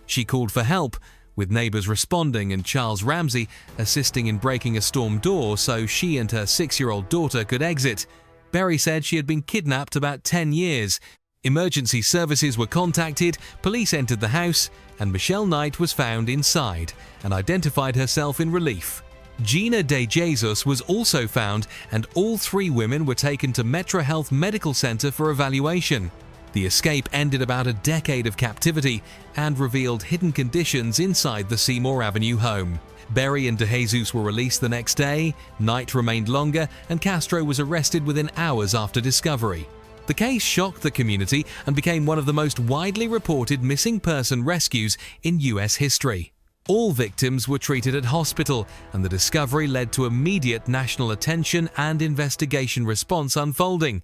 She called for help, with neighbors responding and Charles Ramsey assisting in breaking a storm door so she and her 6-year-old daughter could exit. Berry said she had been kidnapped about 10 years. Emergency services were contacted, police entered the house, and Michelle Knight was found inside and identified herself in relief. Gina DeJesus was also found, and all 3 women were taken to Metro Health Medical Center for evaluation. The escape ended about a decade of captivity and revealed hidden conditions inside the Seymour Avenue home. Berry and DeJesus were released the next day, Knight remained longer, and Castro was arrested within hours after discovery. The case shocked the community and became one of the most widely reported missing person rescues in US history. All victims were treated at hospital, and the discovery led to immediate national attention and investigation response unfolding.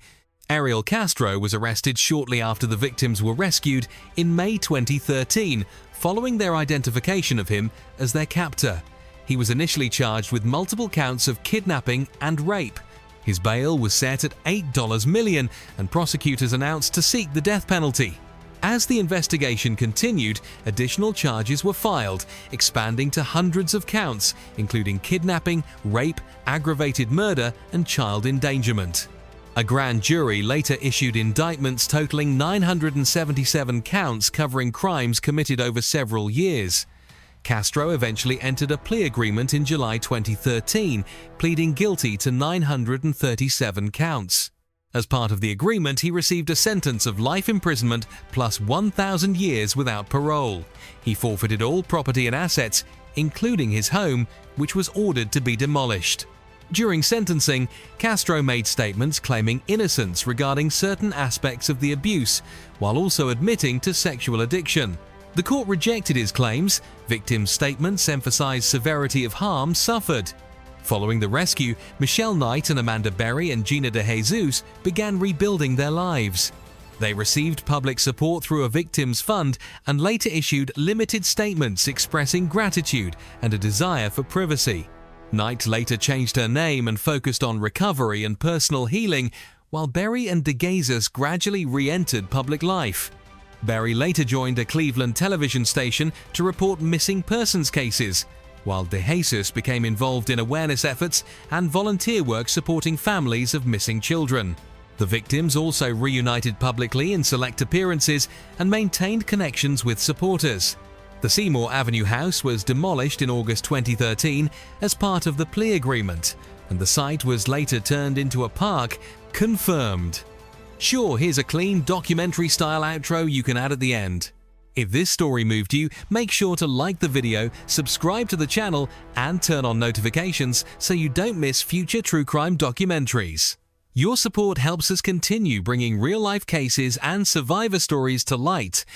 Ariel Castro was arrested shortly after the victims were rescued in May 2013, following their identification of him as their captor. He was initially charged with multiple counts of kidnapping and rape. His bail was set at $8 million, and prosecutors announced to seek the death penalty. As the investigation continued, additional charges were filed, expanding to hundreds of counts, including kidnapping, rape, aggravated murder, and child endangerment. A grand jury later issued indictments totaling 977 counts covering crimes committed over several years. Castro eventually entered a plea agreement in July 2013, pleading guilty to 937 counts. As part of the agreement, he received a sentence of life imprisonment plus 1,000 years without parole. He forfeited all property and assets, including his home, which was ordered to be demolished. During sentencing, Castro made statements claiming innocence regarding certain aspects of the abuse, while also admitting to sexual addiction. The court rejected his claims. Victims' statements emphasized severity of harm suffered. Following the rescue, Michelle Knight and Amanda Berry and Gina DeJesus began rebuilding their lives. They received public support through a victims fund and later issued limited statements expressing gratitude and a desire for privacy. Knight later changed her name and focused on recovery and personal healing, while Berry and DeJesus gradually re-entered public life. Berry later joined a Cleveland television station to report missing persons cases, while DeJesus became involved in awareness efforts and volunteer work supporting families of missing children. The victims also reunited publicly in select appearances and maintained connections with supporters. The Seymour Avenue house was demolished in August 2013 as part of the plea agreement, and the site was later turned into a park. Confirmed. Sure, here's a clean documentary-style outro you can add at the end. If this story moved you, make sure to like the video, subscribe to the channel, and turn on notifications so you don't miss future true crime documentaries. Your support helps us continue bringing real-life cases and survivor stories to light.